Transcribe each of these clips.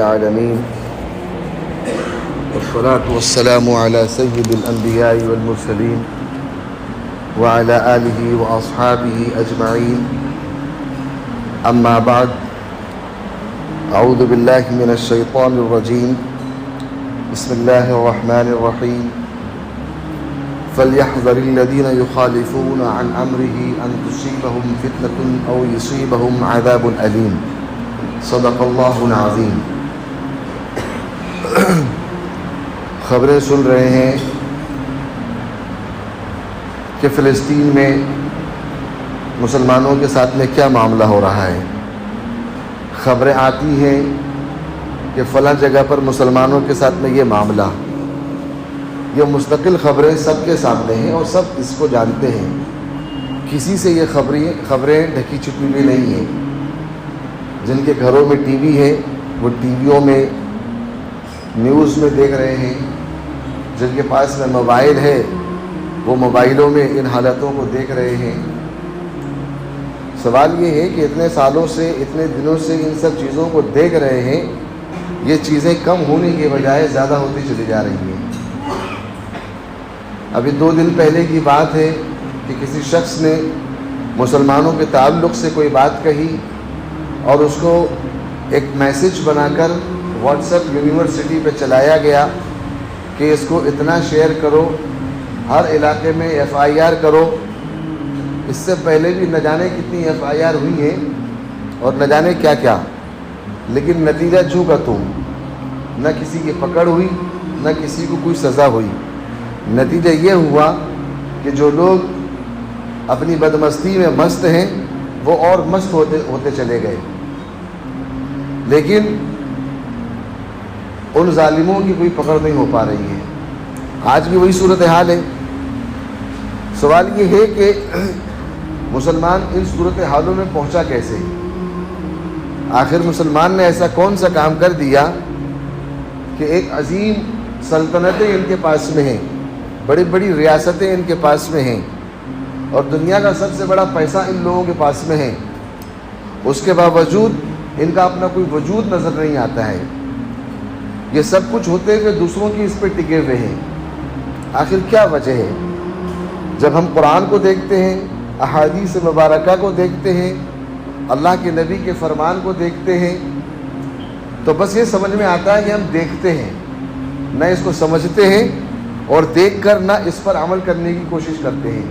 العالمين والصلاة والسلام على سيد الأنبياء والمرسلين وعلى آله وأصحابه أجمعين أما بعد أعوذ بالله من الشيطان الرجيم بسم الله الرحمن الرحيم فليحذر الذين يخالفون عن أمره أن تصيبهم فتنة أو يصيبهم عذاب أليم صدق الله العظيم. خبریں سن رہے ہیں کہ فلسطین میں مسلمانوں کے ساتھ میں کیا معاملہ ہو رہا ہے. خبریں آتی ہیں کہ فلاں جگہ پر مسلمانوں کے ساتھ میں یہ معاملہ. یہ مستقل خبریں سب کے سامنے ہیں اور سب اس کو جانتے ہیں. کسی سے یہ خبریں ڈھکی چھپی ہوئی نہیں ہیں. جن کے گھروں میں ٹی وی ہے وہ ٹی ویوں میں نیوز میں دیکھ رہے ہیں. جن کے پاس میں موبائل ہے وہ موبائلوں میں ان حالتوں کو دیکھ رہے ہیں. سوال یہ ہے کہ اتنے سالوں سے اتنے دنوں سے ان سب چیزوں کو دیکھ رہے ہیں, یہ چیزیں کم ہونے کے بجائے زیادہ ہوتی چلی جا رہی ہیں. ابھی 2 دن پہلے کی بات ہے کہ کسی شخص نے مسلمانوں کے تعلق سے کوئی بات کہی اور اس کو ایک میسج بنا کر واٹس ایپ یونیورسٹی پہ چلایا گیا کہ اس کو اتنا شیئر کرو, ہر علاقے میں FIR کرو. اس سے پہلے بھی نہ جانے کتنی FIR ہوئی ہیں اور نہ جانے کیا کیا, لیکن نتیجہ جو کا تم, نہ کسی کی پکڑ ہوئی نہ کسی کو کوئی سزا ہوئی. نتیجہ یہ ہوا کہ جو لوگ اپنی بدمستی میں مست ہیں وہ اور مست ہوتے چلے گئے, لیکن ان ظالموں کی کوئی پکڑ نہیں ہو پا رہی ہے. آج بھی وہی صورتحال ہے. سوال یہ ہے کہ مسلمان ان صورتحالوں میں پہنچا کیسے؟ آخر مسلمان نے ایسا کون سا کام کر دیا کہ ایک عظیم سلطنتیں ان کے پاس میں ہیں, بڑی بڑی ریاستیں ان کے پاس میں ہیں اور دنیا کا سب سے بڑا پیسہ ان لوگوں کے پاس میں ہے. اس کے باوجود ان کا اپنا کوئی وجود نظر نہیں آتا ہے. یہ سب کچھ ہوتے ہوئے دوسروں کی اس پہ ٹکے ہوئے ہیں. آخر کیا وجہ ہے؟ جب ہم قرآن کو دیکھتے ہیں, احادیث مبارکہ کو دیکھتے ہیں, اللہ کے نبی کے فرمان کو دیکھتے ہیں, تو بس یہ سمجھ میں آتا ہے کہ ہم دیکھتے ہیں, نہ اس کو سمجھتے ہیں اور دیکھ کر نہ اس پر عمل کرنے کی کوشش کرتے ہیں,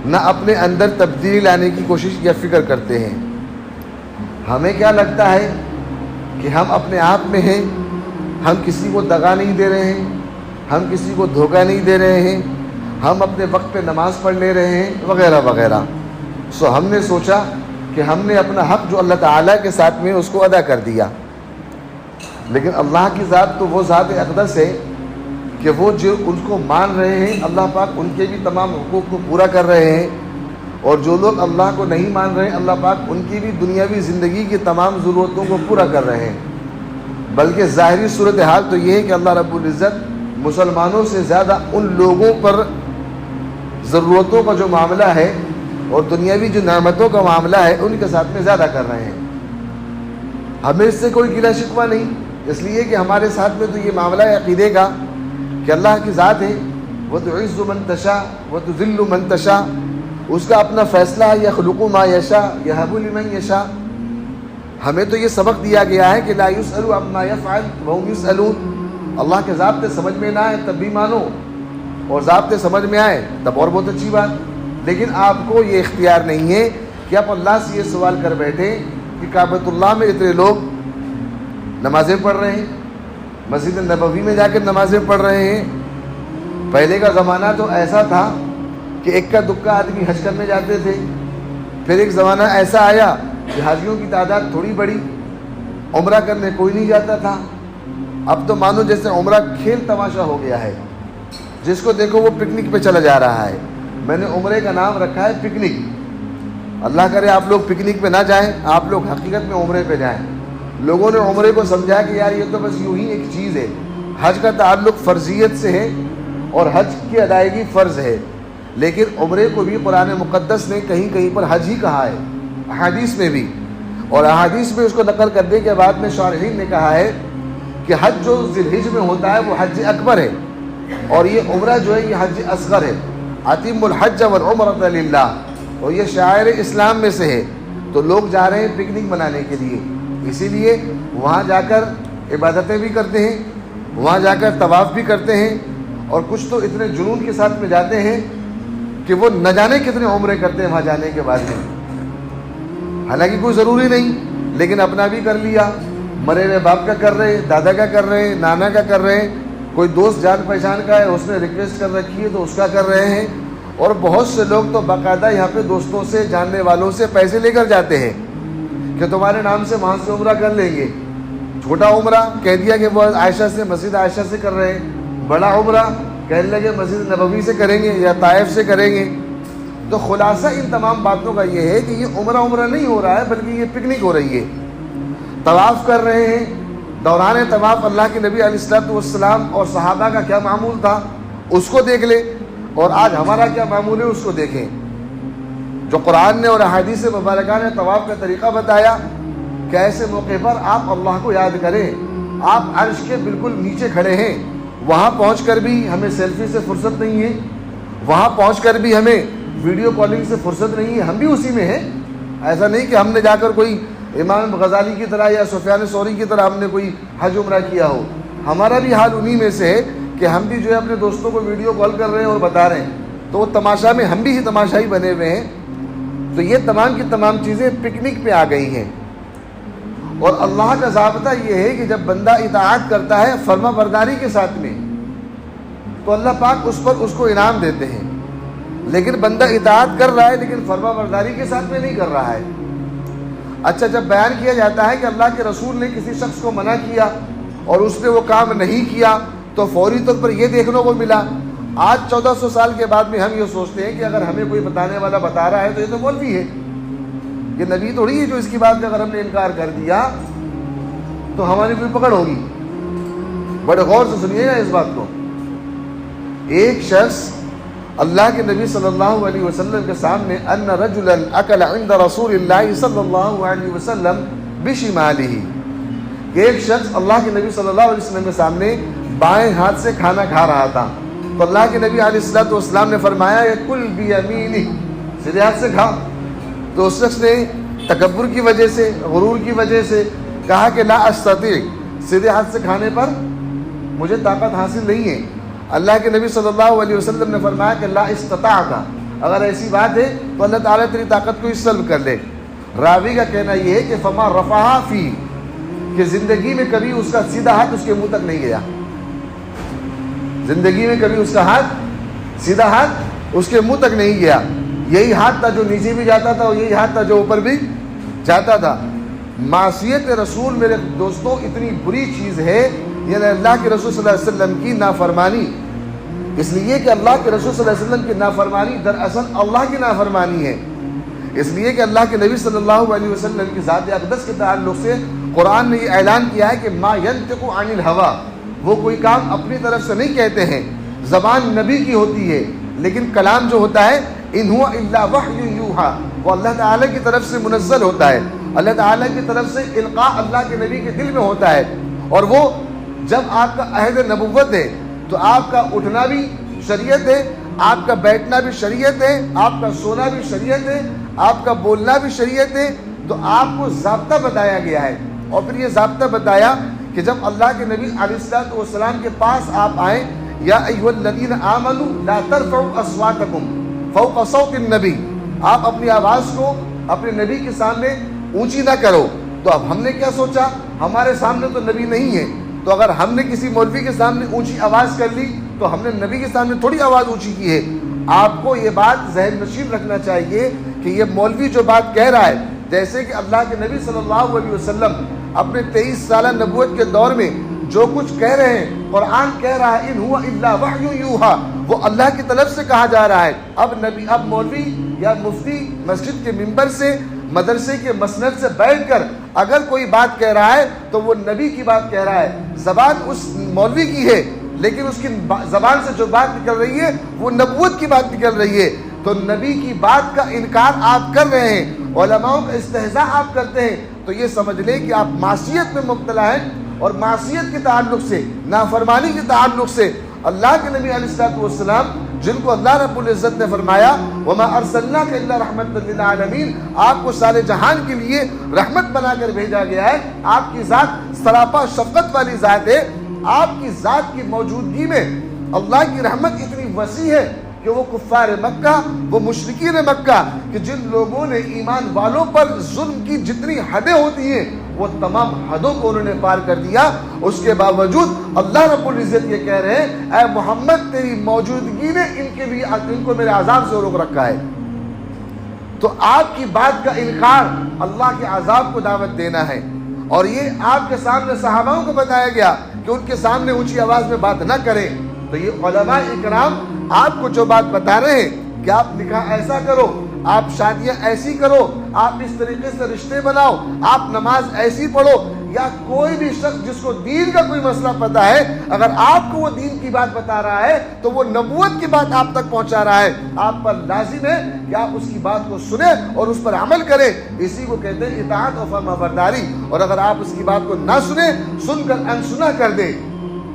نہ اپنے اندر تبدیلی لانے کی کوشش یا فکر کرتے ہیں. ہمیں کیا لگتا ہے کہ ہم اپنے آپ میں ہیں, ہم کسی کو دغا نہیں دے رہے ہیں, ہم کسی کو دھوکہ نہیں دے رہے ہیں, ہم اپنے وقت پہ نماز پڑھ لے رہے ہیں وغیرہ وغیرہ. سو ہم نے سوچا کہ ہم نے اپنا حق جو اللہ تعالیٰ کے ساتھ میں اس کو ادا کر دیا. لیکن اللہ کی ذات تو وہ ذات اقدس ہے کہ وہ جو ان کو مان رہے ہیں اللہ پاک ان کے بھی تمام حقوق کو پورا کر رہے ہیں, اور جو لوگ اللہ کو نہیں مان رہے ہیں اللہ پاک ان کی بھی دنیاوی زندگی کی تمام ضرورتوں کو پورا کر رہے ہیں. بلکہ ظاہری صورتحال تو یہ ہے کہ اللہ رب العزت مسلمانوں سے زیادہ ان لوگوں پر ضرورتوں کا جو معاملہ ہے اور دنیاوی جو نعمتوں کا معاملہ ہے ان کے ساتھ میں زیادہ کر رہے ہیں. ہمیں اس سے کوئی گلہ شکوہ نہیں, اس لیے کہ ہمارے ساتھ میں تو یہ معاملہ ہے عقیدے کا کہ اللہ کی ذات ہے, وہ تعز من تشاء وہ تذل من تشاء, اس کا اپنا فیصلہ ہے, یخلق ما یشاء یہب لمن یشاء. ہمیں تو یہ سبق دیا گیا ہے کہ لا یسأل عما یفعل وهم یسألون. اللہ کے ضابطے سمجھ میں نہ آئے تب بھی مانو, اور ضابطے سمجھ میں آئے تب اور بہت اچھی بات. لیکن آپ کو یہ اختیار نہیں ہے کہ آپ اللہ سے یہ سوال کر بیٹھیں کہ کعبۃ اللہ میں اتنے لوگ نمازیں پڑھ رہے ہیں, مسجد نبوی میں جا کے نمازیں پڑھ رہے ہیں. پہلے کا زمانہ تو ایسا تھا کہ اکا دکا آدمی حج کرنے جاتے تھے. پھر ایک زمانہ ایسا آیا کہ حاجیوں کی تعداد تھوڑی بڑی, عمرہ کرنے کوئی نہیں جاتا تھا. اب تو مانو جیسے عمرہ کھیل تماشا ہو گیا ہے, جس کو دیکھو وہ پکنک پہ چلا جا رہا ہے. میں نے عمرے کا نام رکھا ہے پکنک. اللہ کرے آپ لوگ پکنک پہ نہ جائیں, آپ لوگ حقیقت میں عمرے پہ جائیں. لوگوں نے عمرے کو سمجھا کہ یار یہ تو بس یوں ہی ایک چیز ہے. حج کا تعلق فرضیت سے ہے اور حج کی ادائیگی فرض ہے, لیکن عمرے کو بھی قرآن مقدس نے کہیں کہیں پر حج ہی کہا ہے, احادیث میں بھی. اور احادیث میں اس کو نقل کرنے کے بعد میں شارحین نے کہا ہے کہ حج جو ذی الحج میں ہوتا ہے وہ حج اکبر ہے، اور یہ عمرہ جو ہے یہ حج اصغر ہے۔ اتم الحج والعمرۃ للہ، اور یہ شعائر اسلام میں سے ہے۔ تو لوگ جا رہے ہیں پکنک منانے کے لیے، اسی لیے وہاں جا کر عبادتیں بھی کرتے ہیں، وہاں جا کر طواف بھی کرتے ہیں، اور کچھ تو اتنے جنون کے ساتھ میں جاتے ہیں کہ وہ نہ جانے کتنے عمرے کرتے ہیں وہاں جانے کے بعد میں، حالانکہ کوئی ضروری نہیں، لیکن اپنا بھی کر لیا، مرے ہوئے باپ کا کر رہے ہیں، دادا کا کر رہے ہیں، نانا کا کر رہے ہیں، کوئی دوست جان پہچان کا ہے اس نے ریکویسٹ کر رکھی ہے تو اس کا کر رہے ہیں۔ اور بہت سے لوگ تو باقاعدہ یہاں پہ دوستوں سے، جاننے والوں سے پیسے لے کر جاتے ہیں کہ تمہارے نام سے وہاں سے عمرہ کر لیں گے۔ چھوٹا عمرہ کہہ دیا کہ وہ عائشہ سے، مسجد عائشہ سے کر رہے ہیں، بڑا عمرہ کہنے لگے مسجد نبوی سے کریں گے یا طائف سے کریں گے۔ تو خلاصہ ان تمام باتوں کا یہ ہے کہ یہ عمرہ نہیں ہو رہا ہے، بلکہ یہ پکنک ہو رہی ہے۔ طواف کر رہے ہیں، دوران طواف اللہ کے نبی علیہ الصلوۃ والسلام اور صحابہ کا کیا معمول تھا اس کو دیکھ لیں، اور آج ہمارا کیا معمول ہے اس کو دیکھیں۔ جو قرآن نے اور احادیث مبارکہ نے طواف کا طریقہ بتایا کہ ایسے موقع پر آپ اللہ کو یاد کریں، آپ عرش کے بالکل نیچے کھڑے ہیں، وہاں پہنچ کر بھی ہمیں سیلفی سے فرصت نہیں ہے، وہاں پہنچ کر بھی ہمیں ویڈیو کالنگ سے فرصت نہیں ہے، ہم بھی اسی میں ہیں۔ ایسا نہیں کہ ہم نے جا کر کوئی امام غزالی کی طرح یا سفیان ثوری کی طرح ہم نے کوئی حج عمرہ کیا ہو، ہمارا بھی حال انہی میں سے ہے کہ ہم بھی جو ہے اپنے دوستوں کو ویڈیو کال کر رہے ہیں اور بتا رہے ہیں، تو وہ تماشا میں ہم بھی تماشائی بنے ہوئے ہیں۔ تو یہ تمام کی تمام چیزیں پکنک پہ آ گئی ہیں، اور اللہ کا ضابطہ یہ ہے کہ جب بندہ اطاعت کرتا ہے فرما برداری کے ساتھ میں تو اللہ پاک اس پر اس کو انعام دیتے ہیں، لیکن بندہ اطاعت کر رہا ہے لیکن فرما برداری کے ساتھ میں نہیں کر رہا ہے۔ اچھا، جب بیان کیا جاتا ہے کہ اللہ کے رسول نے کسی شخص کو منع کیا اور اس نے وہ کام نہیں کیا تو فوری طور پر یہ دیکھنے کو ملا، آج 1400 سال کے بعد میں ہم یہ سوچتے ہیں کہ اگر ہمیں کوئی بتانے والا بتا رہا ہے تو یہ تو مولوی ہے، یہ نبی تھوڑی ہے جو اس کی بات کا اگر ہم نے انکار کر دیا تو ہماری کوئی پکڑ ہوگی۔ بڑے غور سے سنیے گا اس بات کو۔ ایک شخص اللہ کے نبی صلی اللہ علیہ وسلم کے سامنے ان رجلا اکل عند رسول اللہ صلی اللہ علیہ وسلم بشمالہ، ایک شخص اللہ کے نبی صلی اللہ علیہ وسلم کے سامنے بائیں ہاتھ سے کھانا کھا رہا تھا، تو اللہ کے نبی علیہ الصلوۃ والسلام نے فرمایا کل بیمینہ، سیدھے ہاتھ سے کھا۔ تو اس شخص نے تکبر کی وجہ سے، غرور کی وجہ سے کہا کہ لا استطیع، سیدھے ہاتھ سے کھانے پر مجھے طاقت حاصل نہیں ہے۔ اللہ کے نبی صلی اللہ علیہ وسلم نے فرمایا کہ لا استطاعت، اگر ایسی بات ہے تو اللہ تعالیٰ تیری طاقت کو سلب کر لے۔ راوی کا کہنا یہ ہے کہ فما رفعہا فی، کہ زندگی میں کبھی اس کا سیدھا ہاتھ اس کے منہ تک نہیں گیا، زندگی میں کبھی اس کا ہاتھ، سیدھا ہاتھ اس کے منہ تک نہیں گیا۔ یہی ہاتھ تھا جو نیچے بھی جاتا تھا اور یہی ہاتھ تھا جو اوپر بھی جاتا تھا۔ معصیت رسول میرے دوستوں اتنی بری چیز ہے، یعنی اللہ کے رسول صلی اللہ علیہ وسلم کی نافرمانی، اس لیے کہ اللہ کے رسول صلی اللہ علیہ وسلم کی نافرمانی دراصل اللہ کی نافرمانی ہے، اس لیے کہ اللہ کے نبی صلی اللہ علیہ وسلم کی ذات اقدس کے تعلق سے قرآن نے یہ اعلان کیا ہے کہ ما ینطق عن الہویٰ، وہ کوئی کام اپنی طرف سے نہیں کہتے ہیں، زبان نبی کی ہوتی ہے لیکن کلام جو ہوتا ہے ان ہوا الا وحی یوحیٰ، وہ اللہ تعالیٰ کی طرف سے منزل ہوتا ہے، اللہ تعالیٰ کی طرف سے القاء اللہ کے نبی کے دل میں ہوتا ہے۔ اور وہ جب آپ کا عہد نبوت ہے تو آپ کا اٹھنا بھی شریعت ہے، آپ کا بیٹھنا بھی شریعت ہے، آپ کا سونا بھی شریعت ہے، آپ کا بولنا بھی شریعت ہے، تو آپ کو ضابطہ بتایا گیا ہے۔ اور پھر یہ ضابطہ بتایا کہ جب اللہ کے نبی علیہ الصلوۃ والسلام کے پاس آپ آئیں، یا ایھا الذین آمنوا لا ترفعوا اصواتکم فوق صوت النبی، آپ اپنی آواز کو اپنے نبی کے سامنے اونچی نہ کرو۔ تو اب ہم نے کیا سوچا، ہمارے سامنے تو نبی نہیں ہے، تو اگر ہم نے کسی مولوی کے سامنے اونچی آواز کر لی تو ہم نے نبی کے سامنے تھوڑی آواز اونچی کی ہے۔ آپ کو یہ بات ذہن نشین رکھنا چاہیے کہ یہ مولوی جو بات کہہ رہا ہے، جیسے کہ اللہ کے نبی صلی اللہ علیہ وسلم اپنے 23 سالہ نبوت کے دور میں جو کچھ کہہ رہے ہیں، قرآن کہہ رہا ہے ان ہوا الا وحی یوحیٰ، وہ اللہ کی طرف سے کہا جا رہا ہے۔ اب مولوی یا مفتی مسجد کے ممبر سے، مدرسے کے مسند سے بیٹھ کر اگر کوئی بات کہہ رہا ہے تو وہ نبی کی بات کہہ رہا ہے، زبان اس مولوی کی ہے لیکن اس کی زبان سے جو بات نکل رہی ہے وہ نبوت کی بات نکل رہی ہے۔ تو نبی کی بات کا انکار آپ کر رہے ہیں، علماء کا استہزاء آپ کرتے ہیں، تو یہ سمجھ لیں کہ آپ معصیت میں مبتلا ہیں، اور معصیت کے تعلق سے، نافرمانی کے تعلق سے اللہ کے نبی علیہ الصلوۃ والسلام، جن کو اللہ رب العزت نے فرمایا وَمَا أَرْسَلْنَاكَ إِلَّا رَحْمَةً لِلْعَالَمِينَ، آپ کو سارے جہان کے لیے رحمت بنا کر بھیجا گیا ہے۔ آپ کی ذات سراپا شفقت والی ذات ہے۔ آپ کی ذات کی موجودگی میں اللہ کی رحمت اتنی وسیع ہے کہ وہ کفار مکہ، وہ مشرکین مکہ، کہ جن لوگوں نے ایمان والوں پر ظلم کی جتنی حدیں ہوتی ہیں وہ تمام حدوں کو انہوں نے پار کر دیا۔ اس کے باوجود اللہ رب العزت یہ کہہ رہے ہیں اے محمد تیری موجودگی نے ان کو میرے عذاب سے روک رکھا ہے۔ تو آپ کی بات کا انکار اللہ کے عذاب کو دعوت دینا ہے، اور یہ آپ کے سامنے صحاباؤں کو بتایا گیا کہ ان کے سامنے اونچی آواز میں بات نہ کریں۔ تو یہ علماء اکرام آپ کو جو بات بتا رہے ہیں کہ آپ نکاح ایسا کرو، آپ شادیاں ایسی کرو، آپ اس طریقے سے رشتے بناؤ، آپ نماز ایسی پڑھو، یا کوئی بھی شخص جس کو دین کا کوئی مسئلہ پتہ ہے اگر آپ کو وہ دین کی بات بتا رہا ہے تو وہ نبوت کی بات آپ تک پہنچا رہا ہے، آپ پر لازم ہے کہ آپ اس کی بات کو سنیں اور اس پر عمل کریں۔ اسی کو کہتے ہیں اطاعت و فرمانبرداری۔ اور اگر آپ اس کی بات کو نہ سنیں، سن کر انسنا کر دیں۔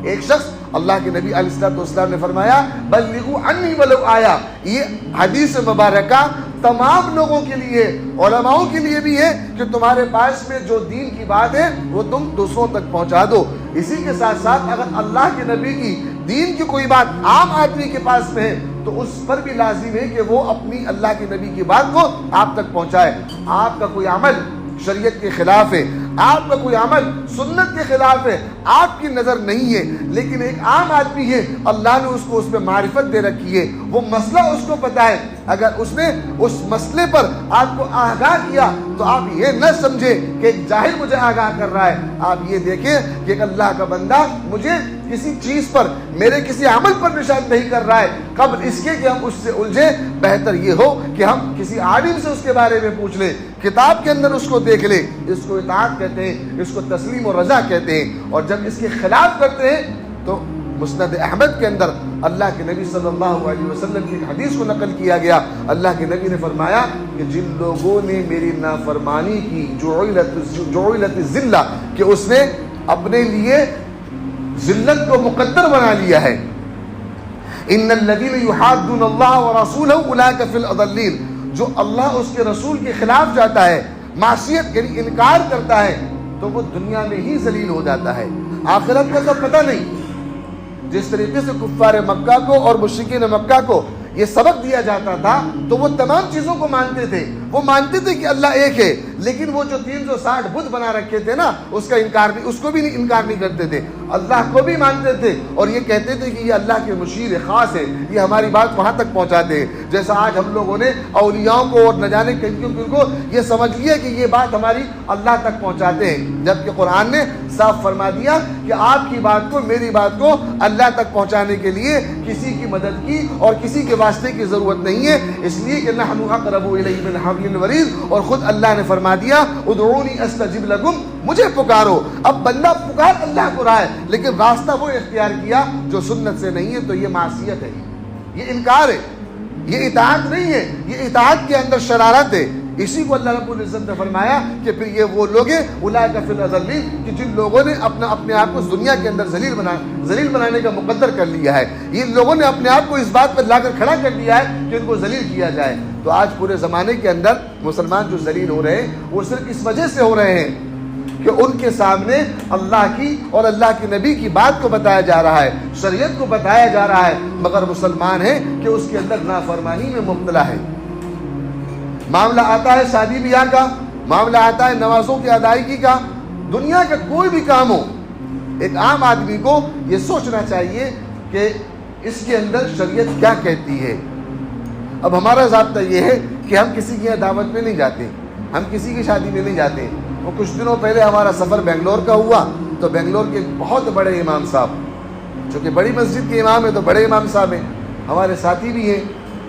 ایک شخص، اللہ کے نبی علیہ الصلوۃ والسلام نے فرمایا بلغوا عنی ولو آیا، یہ حدیث مبارکہ تمام لوگوں کے لیے، علماؤں کے لیے بھی ہے کہ تمہارے پاس میں جو دین کی بات ہے وہ تم دوسروں تک پہنچا دو۔ اسی کے ساتھ ساتھ اگر اللہ کے نبی کی دین کی کوئی بات عام آدمی کے پاس میں ہے تو اس پر بھی لازم ہے کہ وہ اپنی اللہ کے نبی کی بات کو آپ تک پہنچائے۔ آپ کا کوئی عمل شریعت کے خلاف ہے، آپ کا کوئی عمل سنت کے خلاف ہے، آپ کی نظر نہیں ہے، لیکن ایک عام آدمی ہے، اللہ نے اس کو اس میں معرفت دے رکھی ہے، وہ مسئلہ اس کو پتہ ہے، اگر اس نے اس مسئلے پر آپ کو آگاہ کیا تو آپ یہ نہ سمجھے کہ ایک جاہل مجھے آگاہ کر رہا ہے، آپ یہ دیکھیں کہ ایک اللہ کا بندہ مجھے کسی چیز پر، میرے کسی عمل پر نشان نہیں کر رہا ہے، قبل اس کے کہ ہم اس سے الجھیں بہتر یہ ہو کہ ہم کسی عالم سے اس کے بارے میں پوچھ لیں، کتاب کے اندر اس کو دیکھ لیں۔ اس کو اطاعت کہتے ہیں، اس کو تسلیم و رضا کہتے ہیں۔ اور جب اس کے خلاف کرتے ہیں تو مسند احمد کے اندر اللہ کے نبی صلی اللہ علیہ وسلم کی ایک حدیث کو نقل کیا گیا، اللہ کے نبی نے فرمایا کہ جن لوگوں نے میری نافرمانی کی، جعلت الذلہ، کہ اس نے اپنے لیے ذلت کو مقدر بنا لیا ہے، ان الذین یحادون اللہ ورسولہ اولئک فی الاضلین، جو اللہ اس کے رسول کے خلاف جاتا ہے، معصیت یعنی انکار کرتا ہے، تو وہ دنیا میں ہی ذلیل ہو جاتا ہے، آخرت کا تو پتہ نہیں۔ جس طریقے سے کفار مکہ کو اور مشرکین مکہ کو یہ سبق دیا جاتا تھا تو وہ تمام چیزوں کو مانتے تھے، وہ مانتے تھے کہ اللہ ایک ہے، لیکن وہ جو 360 بت بنا رکھے تھے نا، اس کا انکار نہیں، اس کو بھی انکار نہیں کرتے تھے، اللہ کو بھی مانتے تھے اور یہ کہتے تھے کہ یہ اللہ کے مشیر خاص ہے، یہ ہماری بات وہاں تک پہنچاتے ہیں۔ جیسا آج ہم لوگوں نے اولیاءوں کو اور نہ جانے کن کو یہ سمجھ لیا کہ یہ بات ہماری اللہ تک پہنچاتے ہیں، جبکہ قرآن نے صاف فرما دیا کہ آپ کی بات کو، میری بات کو اللہ تک پہنچانے کے لیے کسی کی مدد کی اور کسی کے واسطے کی ضرورت نہیں ہے، اس لیے کہ نحن اقرب الیہ من حبل الورید، اور خود اللہ نے فرما دیا ادعونی استجب لکم، مجھے پکارو۔ اب بندہ پکار اللہ کو رہا ہے لیکن راستہ وہ اختیار کیا جو سنت سے نہیں ہے، تو یہ معصیت ہے، یہ انکار ہے، یہ اطاعت نہیں ہے، یہ اطاعت کے اندر شرارت ہے۔ اسی کو اللہ رب العزت نے فرمایا کہ پھر یہ وہ لوگ ہیں اولئک فی الاضلین، کہ جن لوگوں نے اپنے آپ کو دنیا کے اندر ذلیل بنانے کا مقدر کر لیا ہے، یہ لوگوں نے اپنے آپ کو اس بات پر لا کر کھڑا کر دیا ہے کہ ان کو ذلیل کیا جائے۔ تو آج پورے زمانے کے اندر مسلمان جو ذلیل ہو رہے ہیں وہ صرف اس وجہ سے ہو رہے ہیں کہ ان کے سامنے اللہ کی اور اللہ کے نبی کی بات کو بتایا جا رہا ہے، شریعت کو بتایا جا رہا ہے، مگر مسلمان ہے کہ اس کے اندر نافرمانی میں مبتلا ہے۔ معاملہ آتا ہے شادی بیاہ کا، معاملہ آتا ہے نمازوں کی ادائیگی کا، دنیا کا کوئی بھی کام ہو، ایک عام آدمی کو یہ سوچنا چاہیے کہ اس کے اندر شریعت کیا کہتی ہے۔ اب ہمارا ضابطہ یہ ہے کہ ہم کسی کی دعوت میں نہیں جاتے، ہم کسی کی شادی میں نہیں جاتے۔ وہ کچھ دنوں پہلے ہمارا سفر بنگلور کا ہوا، تو بنگلور کے بہت بڑے امام صاحب، چونکہ بڑی مسجد کے امام ہیں تو بڑے امام صاحب ہیں، ہمارے ساتھی بھی ہیں،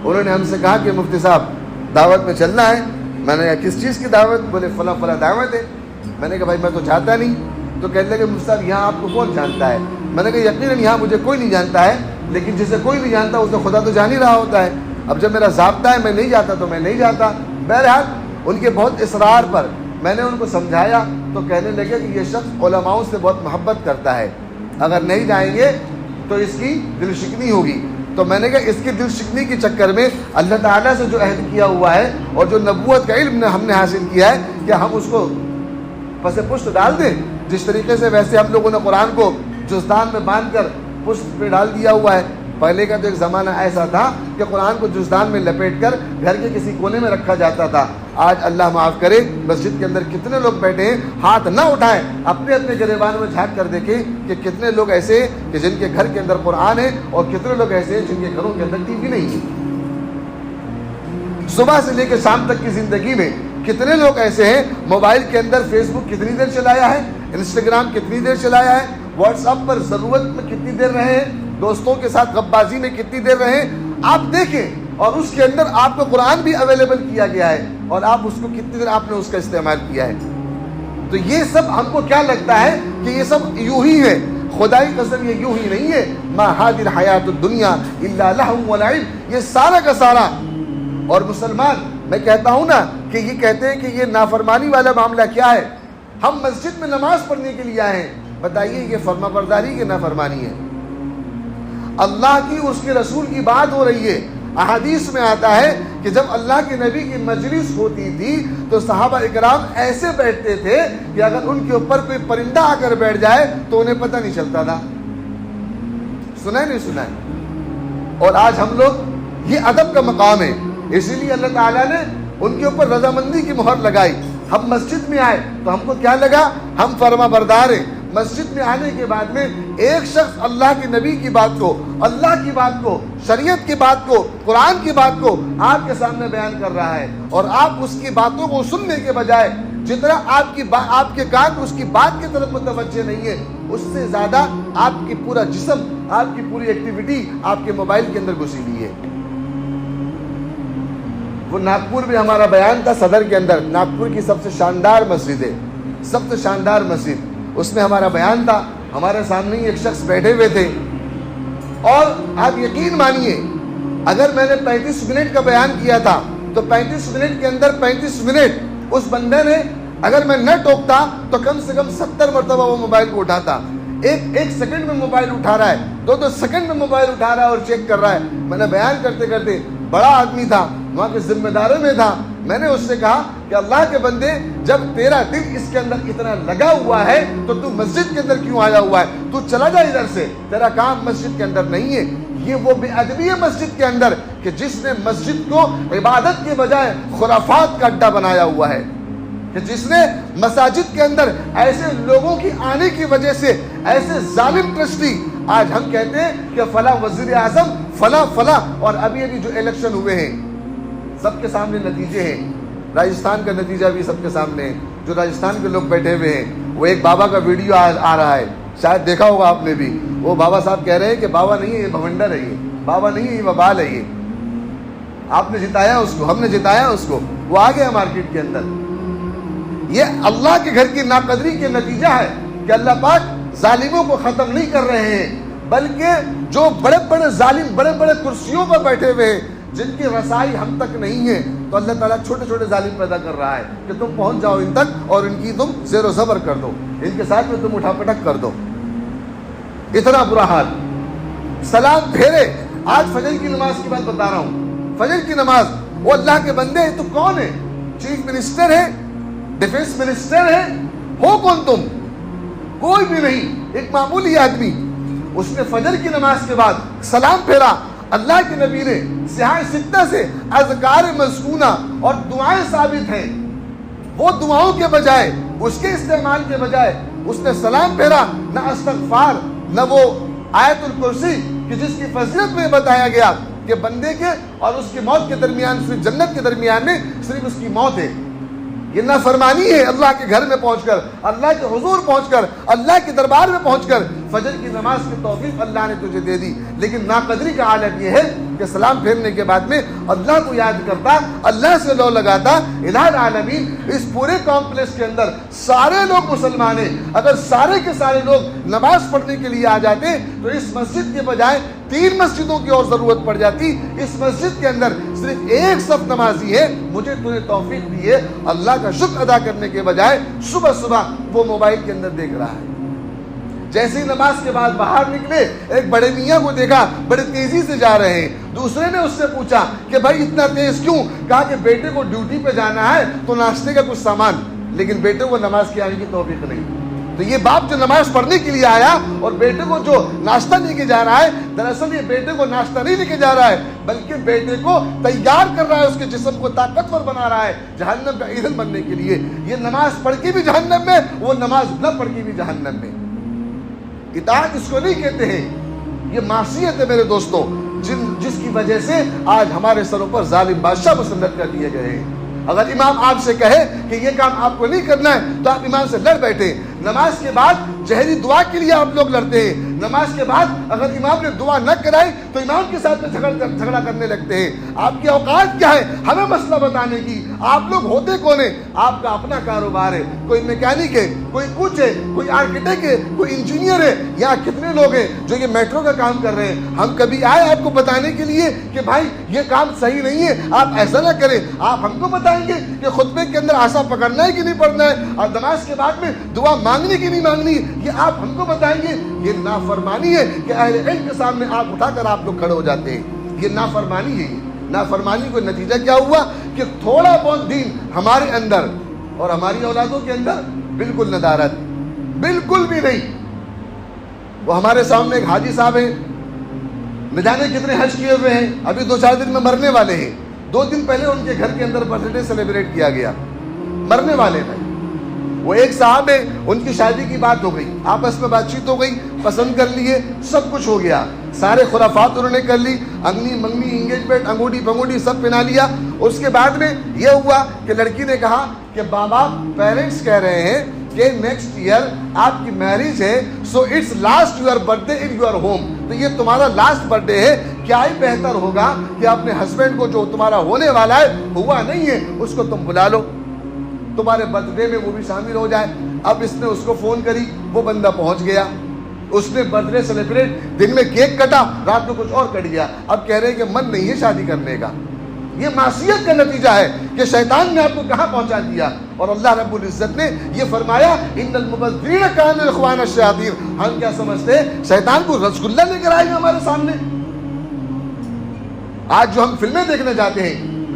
انہوں نے ہم سے کہا کہ مفتی صاحب دعوت میں چلنا ہے۔ میں نے کہا کس چیز کی دعوت؟ بولے فلاں فلاں دعوت ہے۔ میں نے کہا بھائی میں تو جاتا نہیں۔ تو کہنے لگے مفتی صاحب یہاں آپ کو کون جانتا ہے؟ میں نے کہا یقیناً یہاں مجھے کوئی نہیں جانتا ہے، لیکن جسے کوئی نہیں جانتا اسے خدا تو جان ہی رہا ہوتا ہے۔ اب جب میرا ضابطہ ہے میں نہیں جاتا تو میں نہیں جاتا۔ بہرحال ان کے بہت اصرار پر میں نے ان کو سمجھایا تو کہنے لگے کہ یہ شخص علماؤں سے بہت محبت کرتا ہے، اگر نہیں جائیں گے تو اس کی دل شکنی ہوگی۔ تو میں نے کہا اس کی دل شکنی کے چکر میں اللہ تعالیٰ سے جو عہد کیا ہوا ہے اور جو نبوت کا علم ہم نے حاصل کیا ہے، کیا ہم اس کو پس پشت ڈال دیں؟ جس طریقے سے ویسے ہم لوگوں نے قرآن کو جزدان میں باندھ کر پشت پہ ڈال دیا ہوا ہے۔ پہلے کا تو ایک زمانہ ایسا تھا کہ قرآن کو جزدان میں لپیٹ کر گھر کے کسی کونے میں رکھا جاتا تھا۔ آج اللہ معاف کرے مسجد کے اندر کتنے لوگ بیٹھے ہیں، ہاتھ نہ اٹھائیں، اپنے اپنے گریبان میں جھانک کر دیکھیں کہ کتنے لوگ ایسے ہیں کہ جن کے گھر کے اندر قرآن ہے اور کتنے لوگ ایسے ہیں جن کے گھروں کے اندر ٹی وی نہیں ہے۔ صبح سے لے کے شام تک کی زندگی میں کتنے لوگ ایسے ہیں، موبائل کے اندر فیس بک کتنی دیر چلایا ہے، انسٹاگرام کتنی دیر چلایا ہے، واٹس ایپ پر ضرورت میں کتنی دیر رہے ہیں، دوستوں کے ساتھ غب بازی میں کتنی دیر رہے ہیں، آپ دیکھیں۔ اور اس کے اندر آپ کو قرآن بھی اویلیبل کیا گیا ہے اور آپ اس کو کتنی دیر آپ نے اس کا استعمال کیا ہے۔ تو یہ سب ہم کو کیا لگتا ہے کہ یہ سب یوں ہی ہے، خدائی قسم یہ یوں ہی نہیں ہے۔ ما هذه الحیات الدنیا الا لهو ولعب، یہ سارا کا سارا۔ اور مسلمان، میں کہتا ہوں نا کہ یہ کہتے ہیں کہ یہ نافرمانی والا معاملہ کیا ہے، ہم مسجد میں نماز پڑھنے کے لیے آئے ہیں، بتائیے یہ فرما برداری کی نافرمانی ہے؟ اللہ کی اس کے رسول کی بات ہو رہی ہے۔ احادیث میں آتا ہے کہ جب اللہ کے نبی کی مجلس ہوتی تھی تو صحابہ اکرام ایسے بیٹھتے تھے کہ اگر ان کے اوپر کوئی پرندہ آ کر بیٹھ جائے تو انہیں پتہ نہیں چلتا تھا۔ سنا ہے نہیں سنا ہے؟ اور آج ہم لوگ، یہ ادب کا مقام ہے، اسی لیے اللہ تعالیٰ نے ان کے اوپر رضامندی کی مہر لگائی۔ ہم مسجد میں آئے تو ہم کو کیا لگا؟ ہم فرما بردار ہیں۔ مسجد میں آنے کے بعد میں ایک شخص اللہ کے نبی کی بات کو، اللہ کی بات کو، شریعت کی بات کو، قرآن کی بات کو آپ کے سامنے بیان کر رہا ہے، اور آپ اس کی باتوں کو سننے کے بجائے جتنا آپ کے کان اس کی بات کی طرف متوجہ نہیں ہے، اس سے زیادہ آپ کی پورا جسم، آپ کی پوری ایکٹیویٹی آپ کے موبائل کے اندر گھسی ہوئی ہے۔ وہ ناگپور میں ہمارا بیان تھا، صدر کے اندر، ناگپور کی سب سے شاندار مسجد ہے، سب سے شاندار مسجد، اس میں ہمارا بیان تھا۔ ہمارے سامنے ہی ایک شخص بیٹھے ہوئے تھے، اور آپ یقین مانیے اگر میں نے 35 منٹ کا بیان کیا تھا تو 35 منٹ کے اندر 35 منٹ اس بندے نے، اگر میں نہ ٹوکتا تو کم سے کم 70 مرتبہ وہ موبائل کو اٹھاتا۔ ایک سیکنڈ میں موبائل اٹھا رہا ہے، 2 سیکنڈ میں موبائل اٹھا رہا ہے اور چیک کر رہا ہے۔ میں نے بیان کرتے کرتے، بڑا آدمی تھا، وہاں کے ذمہ داروں میں تھا، میں نے اس سے کہا کہ اللہ کے بندے، جب تیرا دل اس کے اندر اتنا لگا ہوا ہے تو تو مسجد کے اندر کیوں آیا ہوا ہے؟ تو چلا جا ادھر سے، تیرا کام مسجد کے اندر نہیں ہے۔ یہ وہ بے ادبی ہے مسجد کے اندر کہ جس نے مسجد کو عبادت کے بجائے خرافات کا اڈا بنایا ہوا ہے، کہ جس نے مساجد کے اندر ایسے لوگوں کی آنے کی وجہ سے ایسے ظالم ٹرسٹی، آج ہم کہتے ہیں کہ فلاں وزیر اعظم، فلاں، اور ابھی جو الیکشن ہوئے ہیں سب کے سامنے نتیجے ہیں، راجستھان کا نتیجہ بھی سب کے سامنے ہے، جو راجستھان کے لوگ بیٹھے ہوئے ہیں، وہ ایک بابا کا ویڈیو آ رہا ہے، شاید دیکھا ہوگا آپ نے بھی، وہ بابا صاحب کہہ رہے ہیں کہ بابا نہیں ہے یہ بھونڈر ہے، یہ بابا نہیں ہے یہ وبال ہے، یہ آپ نے جتایا اس کو، ہم نے جتایا اس کو، وہ آ گیا مارکیٹ کے اندر۔ یہ اللہ کے گھر کی ناقدری کے نتیجہ ہے کہ اللہ پاک ظالموں کو ختم نہیں کر رہے ہیں، بلکہ جو بڑے بڑے ظالم بڑے بڑے کرسیوں پر بیٹھے ہوئے ہیں، جن کی رسائی ہم تک نہیں ہے، تو اللہ تعالیٰ چھوٹے چھوٹے ظالم پیدا کر رہا ہے کہ تم پہنچ جاؤ ان تک اور ان کی تم زیر و زبر کر دو، ان کے ساتھ میں تم اٹھا پٹک کر دو۔ اتنا برا حال۔ سلام پھیرے، آج فجر کی نماز کی بات بتا رہا ہوں، فجر کی نماز، وہ اللہ کے بندے ہیں، تو کون ہے؟ چیف منسٹر ہے، ڈیفنس منسٹر ہے، ہو کون تم؟ کوئی بھی نہیں، ایک معمولی آدمی۔ اس نے فجر کی نماز کے بعد سلام پھیرا، اللہ کے نبی نے صحاح ستہ سے اذکار مذکورہ اور دعائیں ثابت ہیں، وہ دعاؤں کے بجائے، اس کے استعمال کے بجائے اس نے سلام پھیرا، نہ استغفار، نہ وہ آیت الکرسی کہ جس کی فضیلت میں بتایا گیا کہ بندے کے اور اس کی موت کے درمیان، صرف جنت کے درمیان میں صرف اس کی موت ہے۔ یہ نافرمانی ہے اللہ کے گھر میں پہنچ کر، اللہ کے حضور پہنچ کر، اللہ کے دربار میں پہنچ کر فجر کی نماز کی توفیق اللہ نے تجھے دے دی، لیکن ناقدری کا عالم یہ ہے کہ سلام پھیرنے کے بعد میں اللہ کو یاد کرتا، اللہ سے لو لگاتا۔ الہ العالمین، اس پورے کمپلیکس کے اندر سارے لوگ مسلمان ہیں، اگر سارے کے سارے لوگ نماز پڑھنے کے لیے آ جاتے تو اس مسجد کے بجائے 3 مسجدوں کی اور ضرورت پڑ جاتی۔ اس مسجد کے اندر صرف ایک صف نمازی ہے، مجھے تو نے توفیق دی ہے اللہ کا شکر ادا کرنے کے بجائے صبح صبح وہ موبائل کے اندر دیکھ رہا ہے۔ جیسے ہی نماز کے بعد باہر نکلے، ایک بڑے میاں کو دیکھا بڑے تیزی سے جا رہے ہیں، دوسرے نے اس سے پوچھا کہ بھائی اتنا تیز کیوں؟ کہا کہ بیٹے کو ڈیوٹی پہ جانا ہے تو ناشتے کا کچھ سامان، لیکن بیٹے کو نماز کے آنے کی توفیق نہیں۔ تو یہ باپ جو نماز پڑھنے کے لیے آیا اور بیٹے کو جو ناشتہ لے کے جا رہا ہے، دراصل یہ بیٹے کو ناشتہ نہیں لے کے جا رہا ہے بلکہ بیٹے کو تیار کر رہا ہے، اس کے جسم کو طاقتور بنا رہا ہے جہنم کا ایندھن بننے کے لیے۔ یہ نماز پڑھ کے بھی جہنم میں، وہ نماز نہ پڑھ کے بھی جہنم میں۔ اطاعت اس کو نہیں کہتے ہیں، یہ معصیت ہے میرے دوستوں، جس کی وجہ سے آج ہمارے سروں پر ظالم بادشاہ مسلط کر دیے گئے ہیں۔ اگر امام آپ سے کہے کہ یہ کام آپ کو نہیں کرنا ہے تو آپ امام سے لڑ بیٹھے۔ نماز کے بعد جہری دعا کے لیے آپ لوگ لڑتے ہیں، نماز کے بعد اگر امام نے دعا نہ کرائی تو امام کے ساتھ جھگڑا کرنے لگتے ہیں۔ آپ کی اوقات کیا ہے ہمیں مسئلہ بتانے کی؟ آپ لوگ ہوتے کون ہیں؟ آپ کا اپنا کاروبار ہے، کوئی میکینک ہے، کوئی کچھ ہے، کوئی آرکیٹیکٹ ہے، کوئی انجینئر ہے۔ یہاں کتنے لوگ ہیں جو یہ میٹرو کا کام کر رہے ہیں؟ ہم کبھی آئے آپ کو بتانے کے لیے کہ بھائی یہ کام صحیح نہیں ہے، آپ ایسا نہ کریں؟ آپ ہم کو بتائیں گے کہ خطبے کے اندر آسا پکڑنا ہے کہ نہیں پڑھنا ہے، اور نماز کے بعد میں دعا مانگنی کی نہیں مانگنی، یہ آپ ہم کو بتائیں گے؟ یہ نافرمانی ہے کہ اہل علم کے سامنے آپ اٹھا کر آپ لوگ کھڑے ہو جاتے ہیں، یہ نافرمانی ہے۔ نافرمانی کو نتیجہ کیا ہوا کہ تھوڑا بہت دین ہمارے اندر اور ہماری اولادوں کے اندر بالکل ندارت، بالکل بھی نہیں۔ وہ ہمارے سامنے ایک حاجی صاحب ہیں، نہ جانے کتنے حج کیے ہوئے ہیں، ابھی 2-4 دن میں مرنے والے ہیں۔ 2 دن پہلے ان کے گھر کے اندر برتھ ڈے سیلیبریٹ کیا گیا، مرنے والے ہیں۔ وہ ایک صاحب ہے، ان کی شادی کی بات ہو گئی، آپس میں بات چیت ہو گئی، پسند کر لیے، سب کچھ ہو گیا، سارے خرافات انہوں نے کر لی، انگنی منگنی انگیجمنٹ انگوٹھی پنگوٹھی سب پہنا لیا۔ اس کے بعد میں یہ ہوا کہ لڑکی نے کہا کہ بابا پیرنٹس کہہ رہے ہیں کہ نیکسٹ ایئر آپ کی میرج ہے، so it's last your birthday in your home, تو یہ تمہارا لاسٹ برتھ ڈے ہے، کیا ہی بہتر ہوگا کہ اپنے ہسبینڈ کو جو تمہارا ہونے والا ہے، ہوا نہیں ہے، اس کو تم بلا لو، تمہارے برتھ ڈے میں وہ بھی شامل ہو جائے۔ اب اس نے اس کو فون کری، وہ بندہ پہنچ گیا، اس نے برتھ ڈے سیلیبریٹ، دن میں کیک کٹا، رات میں کچھ اور کٹ گیا۔ اب کہہ رہے ہیں کہ من نہیں ہے شادی کرنے کا۔ یہ معصیت کا نتیجہ ہے کہ شیطان نے آپ کو کہاں پہنچا دیا، اور اللہ رب العزت نے یہ فرمایا ان المبذرین کانوا اخوان الشیاطین۔ ہم کیا سمجھتے ہیں شیطان کو رسگلہ لے کر آئے گا ہمارے سامنے؟ آج جو ہم فلمیں دیکھنے جاتے ہیں،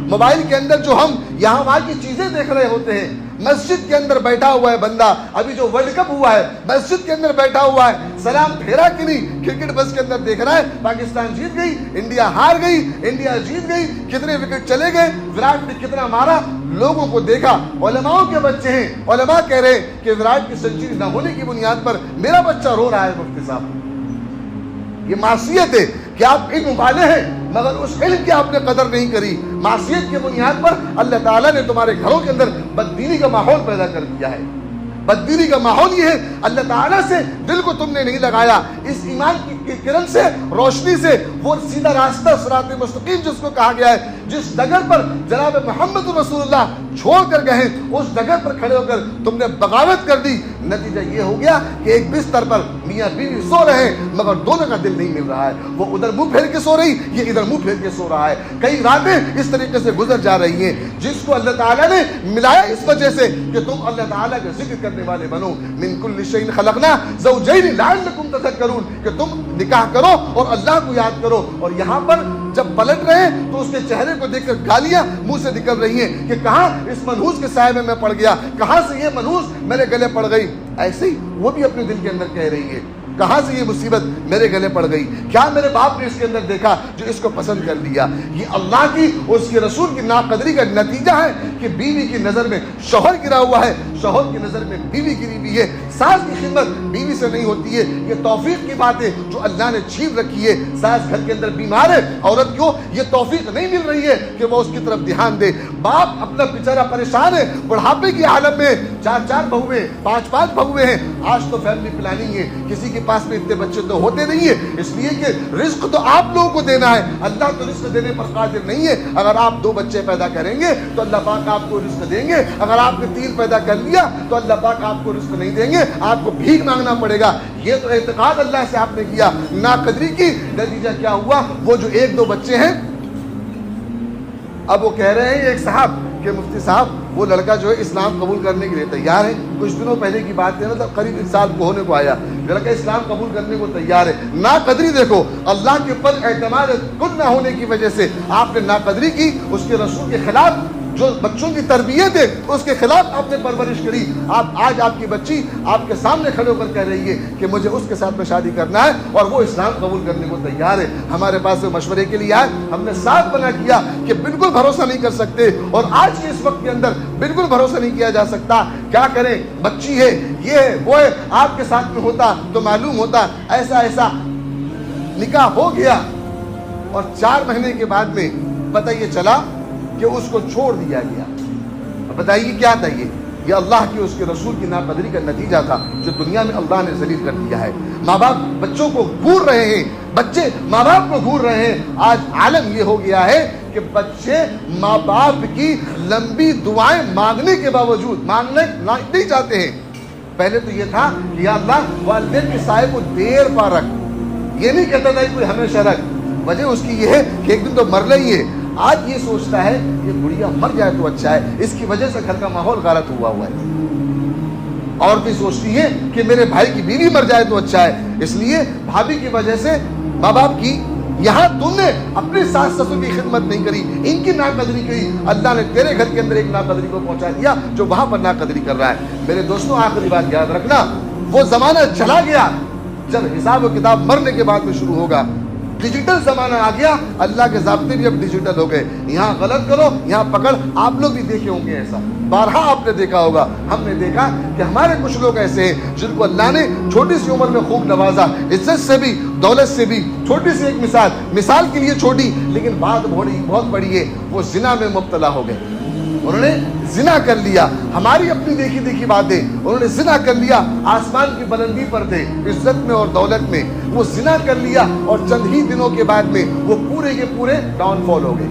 موبائل کے اندر جو ہم یہاں وہاں کی چیزیں دیکھ رہے ہوتے ہیں، مسجد کے اندر بیٹھا ہوا ہے بندہ، ابھی جو ورلڈ کپ ہوا ہے مسجد کے اندر بیٹھا ہوا ہے، سلام پھیرا کہ نہیں، کرکٹ بس کے اندر دیکھ رہا ہے، پاکستان جیت گئی، انڈیا ہار گئی، انڈیا جیت گئی، کتنے وکٹ چلے گئے، وراٹ نے کتنا مارا، لوگوں کو دیکھا۔ علماء کے بچے ہیں، علماء کہہ رہے ہیں کہ وراٹ کی سنچری نہ ہونے کی بنیاد پر میرا بچہ رو رہا ہے مفتی صاحب۔ یہ معصیت ہے کہ آپ علم والے ہیں مگر اس علم کی آپ نے قدر نہیں کری۔ معصیت کی بنیاد پر اللہ تعالیٰ نے تمہارے گھروں کے اندر بدبینی کا ماحول پیدا کر دیا ہے۔ بدبینی کا ماحول یہ ہے اللہ تعالیٰ سے دل کو تم نے نہیں لگایا، اس ایمان کی کرن سے، روشنی سے، وہ سیدھا راستہ صراط مستقیم جس کو کہا گیا ہے، جس ڈگر پر جناب محمد رسول اللہ چھوڑ کر گئے اس ڈگر پر کھڑے ہو کر تم نے بغاوت کر دی۔ نتیجہ یہ ہو گیا کہ ایک بستر پر میاں بیوی سو رہے ہیں مگر دونوں کا دل نہیں مل رہا ہے، وہ ادھر منہ پھیر کے سو رہی، یہ ادھر منہ پھیر کے سو رہا ہے۔ کئی راتیں اس طریقے سے گزر جا رہی ہیں، جس کو اللہ تعالیٰ نے ملایا اس وجہ سے کہ تم اللہ تعالیٰ کا ذکر کرنے والے بنو۔ من کل شیء خلقنا زوجین لعلکم تذکرون، کہ تم نکاح کرو اور اللہ کو یاد کرو۔ اور یہاں پر جب پلٹ رہے ہیں تو اس کے چہرے کو دیکھ کر گالیاں منہ سے نکل رہی ہیں کہ کہاں اس منحوس کے سائے میں میں پڑ گیا، کہاں سے یہ منحوس میرے گلے پڑ گئی۔ ایسے ہی وہ بھی اپنے دل کے اندر کہہ رہی ہے کہاں سے یہ مصیبت میرے گلے پڑ گئی، کیا میرے باپ نے اس کے اندر دیکھا جو اس کو پسند کر لیا۔ یہ اللہ کی اور اس کے رسول کی ناقدری کا نتیجہ ہے کہ بیوی کی نظر میں شوہر گرا ہوا ہے، شوہر کی نظر میں بیوی گری ہوئی ہے۔ ساس کی خدمت بیوی سے نہیں ہوتی ہے. یہ توفیق کی بات ہے جو اللہ نے چھین رکھی ہے. ساس گھر کے اندر بیمار ہے, عورت کو یہ توفیق نہیں مل رہی ہے کہ وہ اس کی طرف دھیان دے. باپ اپنا بیچارہ پریشان ہے, بڑھاپے کی حالت میں, 4 بہویں 5 بہویں ہیں. آج تو فیملی پلاننگ ہے, کسی کے پاس میں اتنے بچے تو ہوتے نہیں ہیں, اس لیے کہ رزق تو آپ لوگوں کو دینا ہے, اللہ تو رزق دینے پر قادر نہیں ہے. اگر آپ 2 بچے پیدا کریں گے تو اللہ پاک آپ کو رزق دیں گے. اگر آپ نے 3 پیدا کر لیا تو اللہ پاک آپ کو رزق نہیں دیں گے, آپ کو بھیک مانگنا پڑے گا. یہ تو اعتقاد اللہ سے آپ نے کیا, ناقدری کی. نتیجہ کیا ہوا؟ وہ جو 1-2 بچے ہیں, اب وہ کہہ رہے ہیں ایک صاحب کہ مفتی صاحب وہ لڑکا جو ہے اسلام قبول کرنے کے لیے تیار ہے. کچھ دنوں پہلے کی بات ہے, مطلب قریب 1 سال کو ہونے کو آیا, لڑکا اسلام قبول کرنے کو تیار ہے. ناقدری دیکھو, اللہ کے اوپر اعتماد کل نہ ہونے کی وجہ سے آپ نے ناقدری کی. اس کے رسول کے خلاف جو بچوں کی تربیت ہے اس کے خلاف آپ نے پرورش کری. آج آپ کی بچی آپ کے سامنے کھڑے ہو کر کہہ رہی ہے کہ مجھے اس کے ساتھ میں شادی کرنا ہے اور وہ اسلام قبول کرنے کو تیار ہے. ہمارے پاس مشورے کے لیے آئے, ہم نے ساتھ بنا کیا کہ بالکل بھروسہ نہیں کر سکتے, اور آج کے اس وقت کے اندر بالکل بھروسہ نہیں کیا جا سکتا. کیا کریں, بچی ہے, یہ ہے, وہ ہے. آپ کے ساتھ میں ہوتا تو معلوم ہوتا ایسا نکاح ہو گیا, اور 4 مہینے کے بعد میں پتہ یہ چلا کہ اس کو چھوڑ دیا گیا. بتائیے کیا تھا یہ اللہ کی اس کے رسول کی ناقدری کا نتیجہ تھا جو دنیا میں اللہ نے ذلیل کر دیا ہے. ماں باپ بچوں کو گھور رہے ہیں, بچے ماں باپ کو گھور رہے ہیں. آج عالم یہ ہو گیا ہے کہ بچے ماں باپ کی لمبی دعائیں مانگنے کے باوجود مانگنے نہیں چاہتے ہیں. پہلے تو یہ تھا کہ یا اللہ والدین کے سائے کو دیر پا رکھ, یہ نہیں کہتا تھا کوئی ہمیشہ رکھ. وجہ اس کی یہ ہے کہ ایک دن تو مرنا ہی ہے. آج یہ سوچتا ہے کہ گڑیا مر جائے تو اچھا ہے, اس کی وجہ سے گھر کا ماحول غلط ہوا ہے. اور بھی سوچتی ہے کہ میرے بھائی کی بیوی مر جائے تو اچھا ہے, اس لیے بھابھی کی وجہ سے ماں باپ کی, یہاں تم نے اپنے ساس سسر کی خدمت نہیں کری, ان کی ناقدری کی, اللہ نے تیرے گھر کے اندر ایک ناقدری کو پہنچا دیا جو وہاں پر ناقدری کر رہا ہے. میرے دوستوں آخری بات یاد رکھنا, وہ زمانہ چلا گیا جب حساب و کتاب مرنے کے بعد میں شروع ہوگا. ڈیجیٹل زمانہ آ گیا, اللہ کے ضابطے بھی اب ڈیجیٹل ہو گئے. یہاں غلط کرو یہاں پکڑ. آپ لوگ بھی دیکھے ہوں گے, ایسا بارہا آپ نے دیکھا ہوگا. ہم نے دیکھا کہ ہمارے کچھ لوگ ایسے ہیں جن کو اللہ نے چھوٹی سی عمر میں خوب نوازا, عزت سے بھی دولت سے بھی. چھوٹی سی ایک مثال کے لیے چھوٹی لیکن بات بہت بڑی ہے. وہ زنا میں مبتلا ہو گئے, انہوں نے زنا کر لیا. ہماری اپنی دیکھی باتیں, انہوں نے زنا کر لیا. آسمان کی بلندی پر تھے, عزت میں اور دولت میں, وہ زنا کر لیا اور چند ہی دنوں کے بعد میں وہ پورے کے پورے ڈاؤن فال ہو گئے.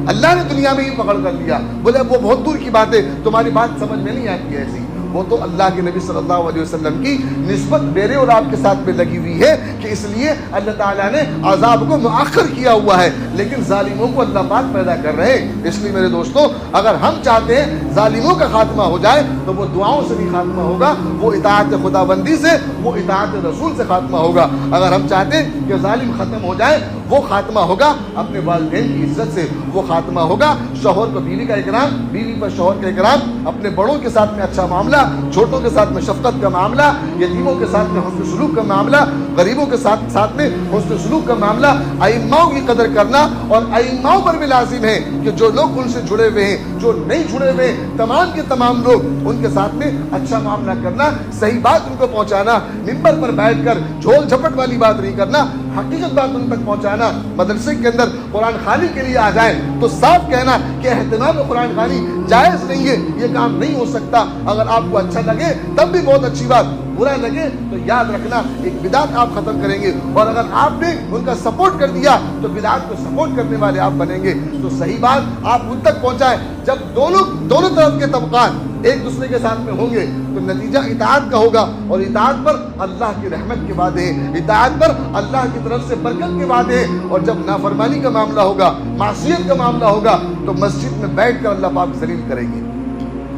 اللہ نے دنیا میں ہی پکڑ کر لیا. بولے وہ بہت دور کی بات ہے, تمہاری بات سمجھ میں نہیں آتی ہے ایسی. وہ تو اللہ کے نبی صلی اللہ علیہ وسلم کی نسبت میرے اور آپ کے ساتھ میں لگی ہوئی ہے کہ اس لیے اللہ تعالیٰ نے عذاب کو مؤخر کیا ہوا ہے, لیکن ظالموں کو اللہ پاک پیدا کر رہے ہیں. اس لیے میرے دوستوں, اگر ہم چاہتے ہیں ظالموں کا خاتمہ ہو جائے تو وہ دعاؤں سے بھی خاتمہ ہوگا, وہ اطاعت خدا بندی سے, وہ اطاعت رسول سے خاتمہ ہوگا. اگر ہم چاہتے ہیں کہ ظالم ختم ہو جائے, وہ خاتمہ ہوگا اپنے والدین کی عزت سے, وہ خاتمہ ہوگا شوہر کو بیوی کا اکرام, بیوی پر شوہر کا اکرام, اپنے بڑوں کے ساتھ میں اچھا معاملہ, چھوٹوں کے ساتھ میں شفقت کا معاملہ, یتیموں کے ساتھ میں حسن سلوک کا معاملہ, غریبوں کے ساتھ میں حسن سلوک کا معاملہ. ائماؤں کی قدر کرنا, اور ائماؤں پر بھی لازم ہے کہ جو لوگ ان سے جڑے ہوئے ہیں, جو نہیں جڑے ہوئے ہیں, تمام کے تمام لوگ ان کے ساتھ میں اچھا معاملہ کرنا, صحیح بات ان کو پہنچانا, ممبر پر بیٹھ کر جھول جھپٹ والی بات نہیں کرنا, حقیقت بات ان تک پہنچانا. مدرسے کے اندر قرآن خوانی کے لیے آ جائیں تو صاف کہنا کہ اہتمام قرآن خوانی جائز نہیں ہے, یہ کام نہیں ہو سکتا. اگر آپ کو اچھا لگے تب بھی بہت اچھی بات, برا لگے تو یاد رکھنا ایک بدعت آپ ختم کریں گے, اور اگر آپ نے ان کا سپورٹ کر دیا تو بدعت کو سپورٹ کرنے والے آپ بنیں گے. تو صحیح بات آپ ان تک پہنچائیں. جب دونوں طرف کے طبقات ایک دوسرے کے ساتھ میں ہوں گے تو نتیجہ اطاعت کا ہوگا, اور اطاعت پر اللہ کی رحمت کے وعدے ہیں, اطاعت پر اللہ کی طرف سے برکت کے وعدے ہیں. اور جب نافرمانی کا معاملہ ہوگا, معصیت کا معاملہ ہوگا, تو مسجد میں بیٹھ کر اللہ پاک ذلیل کریں گے,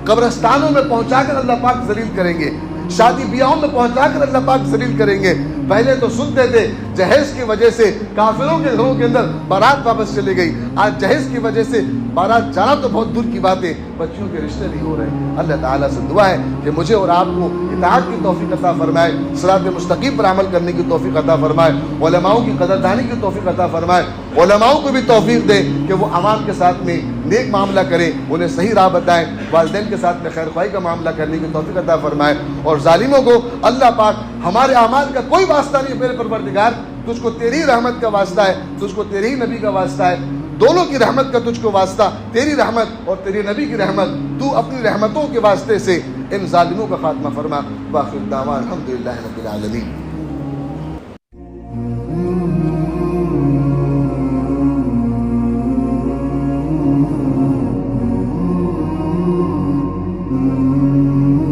قبرستانوں میں پہنچا کر اللہ پاک ذلیل کریں گے, شادی بیاہوں میں پہنچا کر اللہ پاک ذلیل کریں گے. پہلے تو سنتے تھے جہیز کی وجہ سے کافروں کے گھروں کے اندر بارات واپس چلی گئی, آج جہیز کی وجہ سے بارات جانا تو بہت دور کی بات ہے, بچیوں کے رشتے نہیں ہو رہے. اللہ تعالیٰ سے دعا ہے کہ مجھے اور آپ کو اطاعت کی توفیق عطا فرمائے, صراط مستقیم پر عمل کرنے کی توفیق عطا فرمائے, علماؤں کی قدردانی کی توفیق عطا فرمائے, علماؤں کو بھی توفیق دے کہ وہ عوام کے ساتھ میں نیک معاملہ کریں، انہیں صحیح راہ بتائیں، والدین کے ساتھ میں خیر خواہی کا معاملہ کرنے کی توفیق عطا فرمائے، اور ظالموں کو اللہ پاک ہمارے اعمال کا کوئی واسطہ نہیں ہے میرے پروردگار، تجھ کو تیری رحمت کا واسطہ ہے، تجھ کو تیری ہی نبی کا واسطہ ہے، دونوں کی رحمت کا تجھ کو واسطہ، تیری رحمت اور تیری نبی کی رحمت، تو اپنی رحمتوں کے واسطے سے ان ظالموں کا خاتمہ فرما۔ وآخر دعوانا الحمدللہ رب العالمین۔